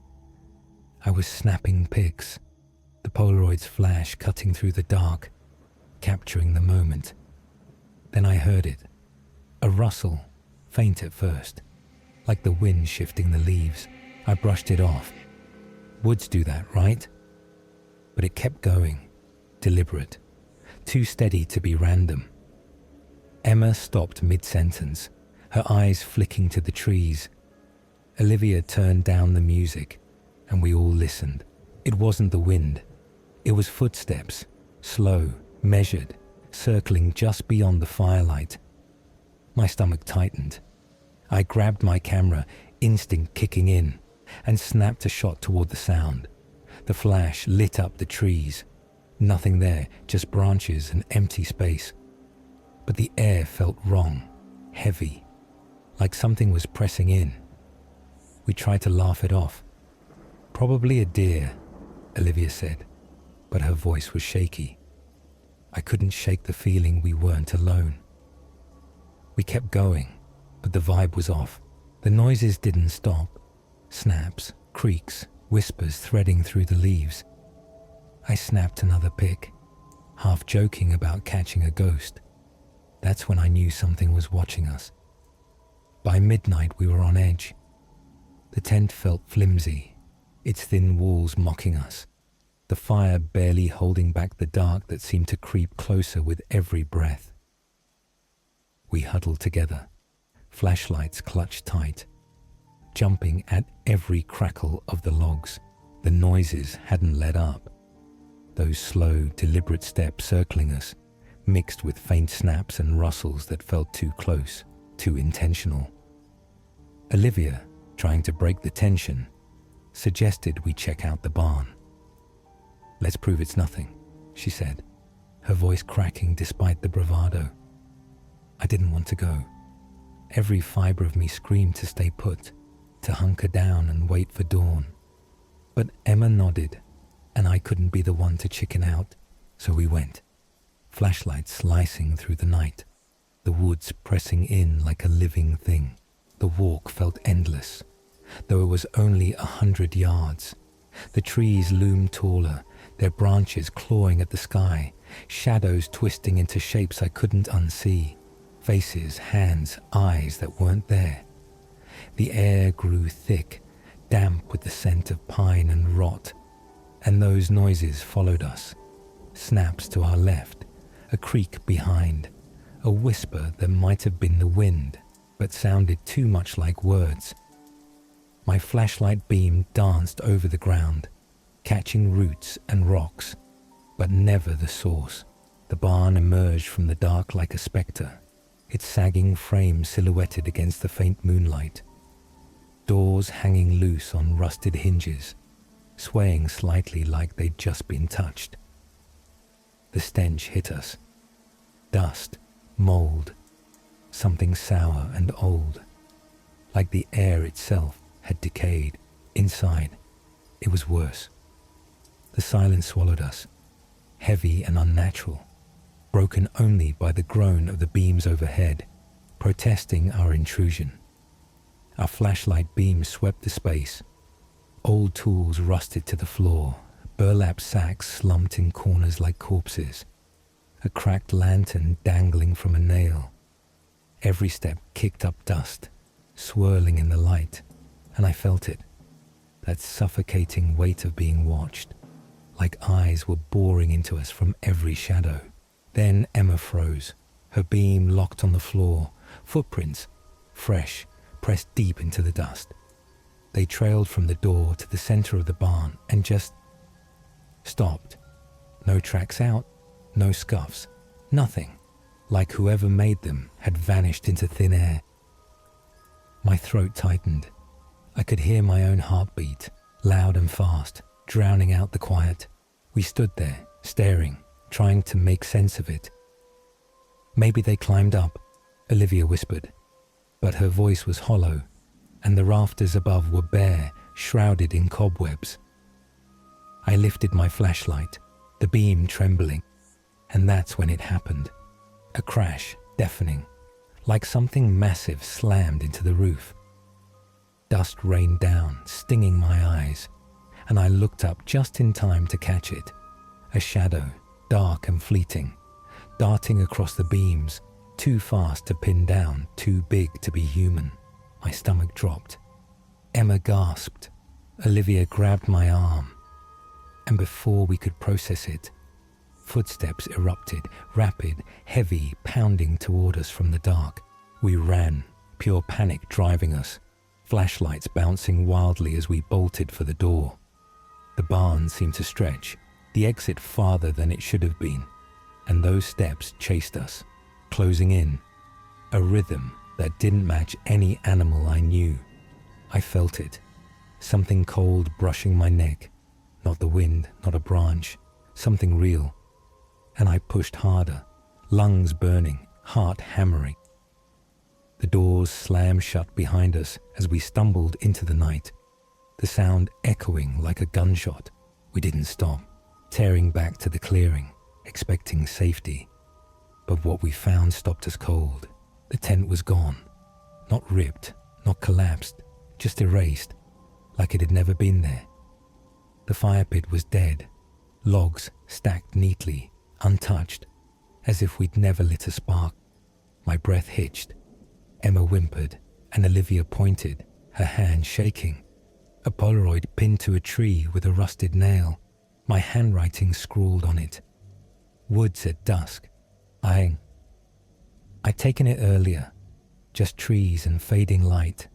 I was snapping pics, the Polaroid's flash cutting through the dark, capturing the moment. Then I heard it, a rustle, faint at first, like the wind shifting the leaves. I brushed it off. Woods do that, right? But it kept going, deliberate, too steady to be random. Emma stopped mid-sentence, her eyes flicking to the trees. Olivia turned down the music, and we all listened. It wasn't the wind. It was footsteps, slow, measured, circling just beyond the firelight. My stomach tightened. I grabbed my camera, instinct kicking in, and snapped a shot toward the sound. The flash lit up the trees. Nothing there, just branches and empty space. But the air felt wrong, heavy, like something was pressing in. We tried to laugh it off. Probably a deer, Olivia said, but her voice was shaky. I couldn't shake the feeling we weren't alone. We kept going, but the vibe was off. The noises didn't stop. Snaps, creaks, whispers threading through the leaves. I snapped another pic, half joking about catching a ghost. That's when I knew something was watching us. By midnight we were on edge. The tent felt flimsy, its thin walls mocking us, the fire barely holding back the dark that seemed to creep closer with every breath. We huddled together, flashlights clutched tight, jumping at every crackle of the logs. The noises hadn't let up. Those slow, deliberate steps circling us, mixed with faint snaps and rustles that felt too close, too intentional. Olivia, trying to break the tension, suggested we check out the barn. "Let's prove it's nothing," she said, her voice cracking despite the bravado. I didn't want to go. Every fiber of me screamed to stay put, to hunker down and wait for dawn. But Emma nodded, and I couldn't be the one to chicken out, so we went. Flashlights slicing through the night, the woods pressing in like a living thing. The walk felt endless, though it was only 100 yards. The trees loomed taller, their branches clawing at the sky, shadows twisting into shapes I couldn't unsee, faces, hands, eyes that weren't there. The air grew thick, damp with the scent of pine and rot, and those noises followed us. Snaps to our left, a creak behind, a whisper that might have been the wind, but sounded too much like words. My flashlight beam danced over the ground, catching roots and rocks, but never the source. The barn emerged from the dark like a spectre, its sagging frame silhouetted against the faint moonlight. Doors hanging loose on rusted hinges, swaying slightly like they'd just been touched. The stench hit us. Dust, mold, something sour and old, like the air itself had decayed. Inside, it was worse. The silence swallowed us, heavy and unnatural, broken only by the groan of the beams overhead, protesting our intrusion. Our flashlight beams swept the space. Old tools rusted to the floor, burlap sacks slumped in corners like corpses, a cracked lantern dangling from a nail. Every step kicked up dust, swirling in the light, and I felt it, that suffocating weight of being watched, like eyes were boring into us from every shadow. Then Emma froze, her beam locked on the floor, footprints, fresh, pressed deep into the dust. They trailed from the door to the center of the barn and just stopped. No tracks out, no scuffs, nothing, like whoever made them had vanished into thin air. My throat tightened, I could hear my own heartbeat, loud and fast, drowning out the quiet. We stood there, staring, trying to make sense of it. "Maybe they climbed up," Olivia whispered, but her voice was hollow, and the rafters above were bare, shrouded in cobwebs. I lifted my flashlight, the beam trembling, and that's when it happened. A crash, deafening, like something massive slammed into the roof. Dust rained down, stinging my eyes, and I looked up just in time to catch it. A shadow, dark and fleeting, darting across the beams, too fast to pin down, too big to be human. My stomach dropped. Emma gasped. Olivia grabbed my arm. And before we could process it, footsteps erupted, rapid, heavy, pounding toward us from the dark. We ran, pure panic driving us, flashlights bouncing wildly as we bolted for the door. The barn seemed to stretch, the exit farther than it should have been, and those steps chased us, closing in, a rhythm that didn't match any animal I knew. I felt it, something cold brushing my neck, not the wind, not a branch, something real. And I pushed harder, lungs burning, heart hammering. The doors slammed shut behind us as we stumbled into the night, the sound echoing like a gunshot. We didn't stop, tearing back to the clearing, expecting safety. But what we found stopped us cold. The tent was gone, not ripped, not collapsed, just erased, like it had never been there. The fire pit was dead, logs stacked neatly, untouched, as if we'd never lit a spark. My breath hitched. Emma whimpered, and Olivia pointed, her hand shaking. A Polaroid pinned to a tree with a rusted nail, my handwriting scrawled on it. "Woods at dusk. I'd taken it earlier, just trees and fading light,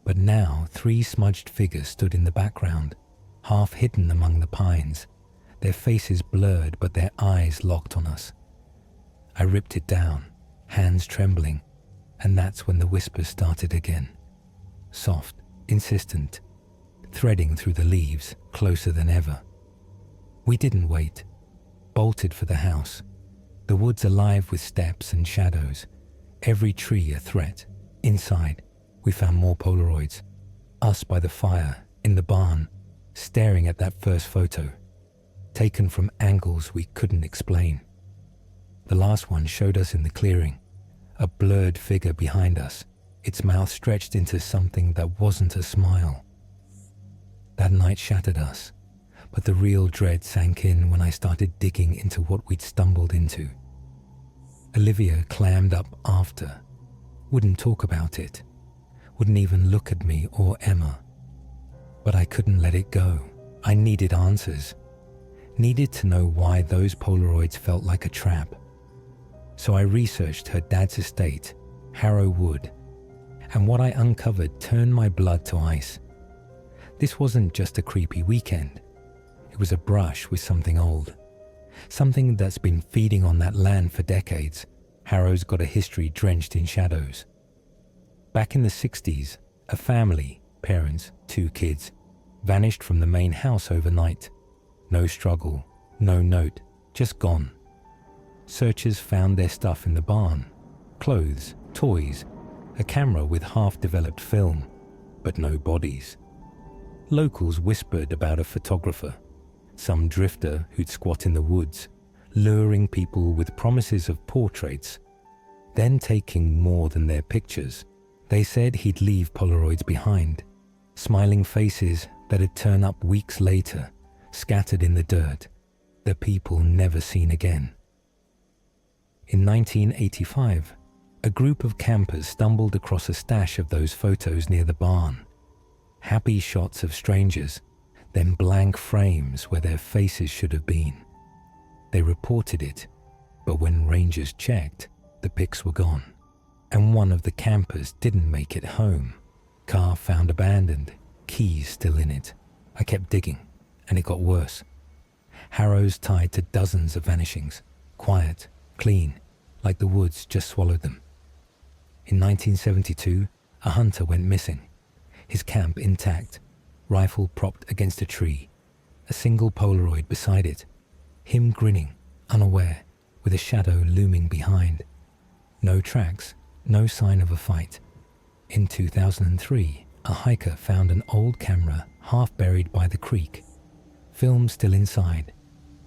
but now 3 smudged figures stood in the background, half hidden among the pines, their faces blurred but their eyes locked on us. I ripped it down, hands trembling, and that's when the whispers started again. Soft, insistent, threading through the leaves, closer than ever. We didn't wait, bolted for the house, the woods alive with steps and shadows, every tree a threat. Inside, we found more Polaroids, us by the fire, in the barn, staring at that first photo, taken from angles we couldn't explain. The last one showed us in the clearing, a blurred figure behind us, its mouth stretched into something that wasn't a smile. That night shattered us, but the real dread sank in when I started digging into what we'd stumbled into. Olivia clammed up after, wouldn't talk about it, wouldn't even look at me or Emma. But I couldn't let it go. I needed answers, needed to know why those Polaroids felt like a trap. So I researched her dad's estate, Harrow Wood, and what I uncovered turned my blood to ice. This wasn't just a creepy weekend. It was a brush with something old, something that's been feeding on that land for decades. Harrow's got a history drenched in shadows. Back in the 60s, a family, parents, 2 kids, vanished from the main house overnight. No struggle, no note, just gone. Searchers found their stuff in the barn, clothes, toys, a camera with half-developed film, but no bodies. Locals whispered about a photographer, some drifter who'd squat in the woods, luring people with promises of portraits, then taking more than their pictures. They said he'd leave Polaroids behind, smiling faces that'd turn up weeks later, scattered in the dirt, the people never seen again. In 1985, a group of campers stumbled across a stash of those photos near the barn. Happy shots of strangers, then blank frames where their faces should have been. They reported it, but when rangers checked, the pics were gone. And one of the campers didn't make it home. Car found abandoned, keys still in it. I kept digging, and it got worse. Harrows tied to dozens of vanishings, quiet, clean, like the woods just swallowed them. In 1972, a hunter went missing. his camp intact, rifle propped against a tree, a single Polaroid beside it, him grinning, unaware, with a shadow looming behind. No tracks, no sign of a fight. In 2003, a hiker found an old camera half buried by the creek, film still inside,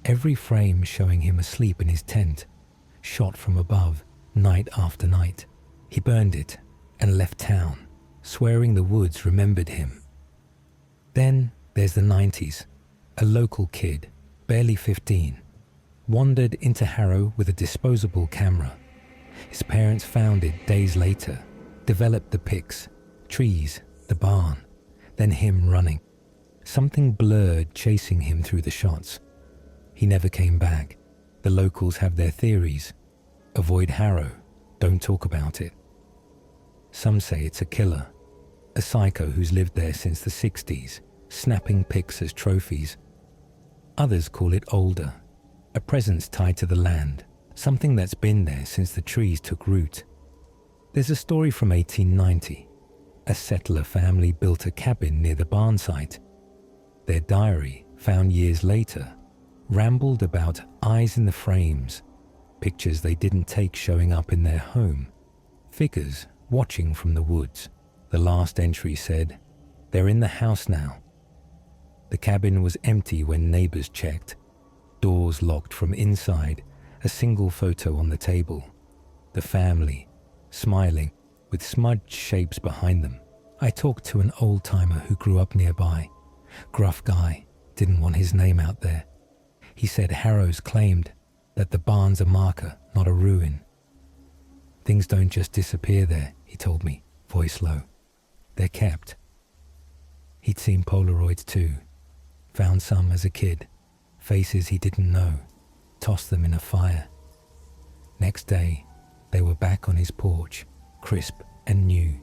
every frame showing him asleep in his tent, shot from above, night after night. He burned it and left town, swearing the woods remembered him. Then there's the 90s. A local kid, barely 15, wandered into Harrow with a disposable camera. His parents found it days later, developed the pics, trees, the barn, then him running. Something blurred chasing him through the shots. He never came back. The locals have their theories. Avoid Harrow, don't talk about it. Some say it's a killer, a psycho who's lived there since the 60s, snapping pics as trophies. Others call it older, a presence tied to the land, something that's been there since the trees took root. There's a story from 1890. A settler family built a cabin near the barn site. Their diary, found years later, rambled about eyes in the frames, pictures they didn't take showing up in their home, figures watching from the woods. The last entry said, "They're in the house now." The cabin was empty when neighbors checked, doors locked from inside, a single photo on the table. The family, smiling, with smudged shapes behind them. I talked to an old-timer who grew up nearby. Gruff guy, didn't want his name out there. He said Harrow's claimed that the barn's a marker, not a ruin. Things don't just disappear there, he told me, voice low. They're kept. He'd seen Polaroids too. Found some as a kid, faces he didn't know, tossed them in a fire. Next day, they were back on his porch, crisp and new.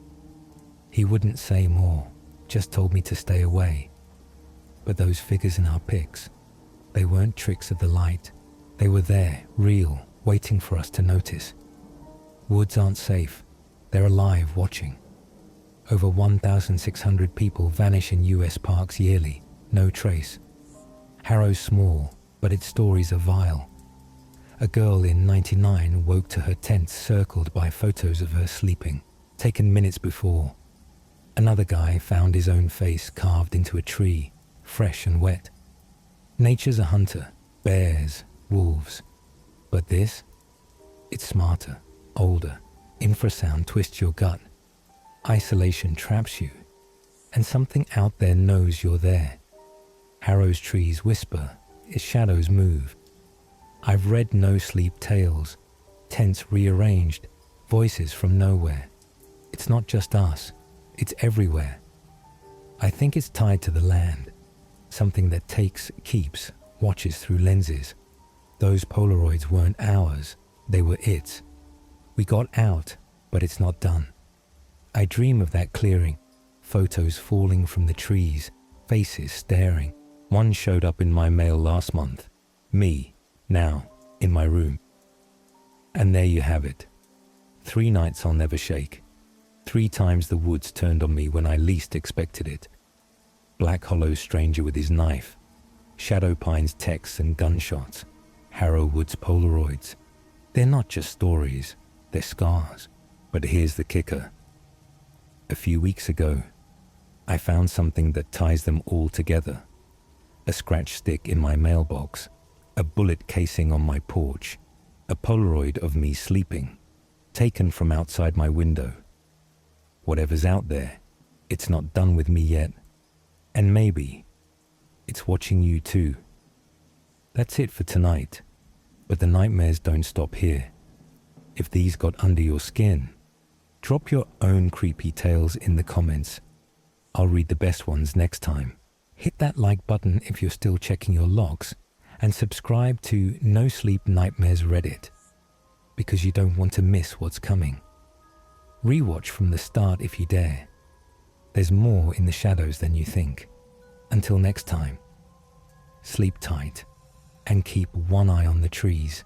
He wouldn't say more, just told me to stay away. But those figures in our pics, they weren't tricks of the light. They were there, real, waiting for us to notice. Woods aren't safe. They're alive, watching. Over 1,600 people vanish in US parks yearly, no trace. Harrow's small, but its stories are vile. A girl in 99 woke to her tent circled by photos of her sleeping, taken minutes before. Another guy found his own face carved into a tree, fresh and wet. Nature's a hunter, bears, wolves. But this? It's smarter, older. Infrasound twists your gut. Isolation traps you. And something out there knows you're there. Harrow's trees whisper, its shadows move. I've read no-sleep tales, tents rearranged, voices from nowhere. It's not just us, it's everywhere. I think it's tied to the land, something that takes, keeps, watches through lenses. Those Polaroids weren't ours, they were its. We got out, but it's not done. I dream of that clearing, photos falling from the trees, faces staring. One showed up in my mail last month. Me, now, in my room. And there you have it. 3 nights I'll never shake. 3 times the woods turned on me when I least expected it. Black Hollow's stranger with his knife. Shadowpine's texts and gunshots. Harrow Wood's Polaroids. They're not just stories, they're scars. But here's the kicker. A few weeks ago, I found something that ties them all together. A scratch stick in my mailbox, a bullet casing on my porch, a Polaroid of me sleeping, taken from outside my window. Whatever's out there, it's not done with me yet. And maybe it's watching you too. That's it for tonight, but the nightmares don't stop here. If these got under your skin, drop your own creepy tales in the comments. I'll read the best ones next time. Hit that like button if you're still checking your logs, and subscribe to No Sleep Nightmares Reddit, because you don't want to miss what's coming. Rewatch from the start if you dare. There's more in the shadows than you think. Until next time, sleep tight and keep one eye on the trees.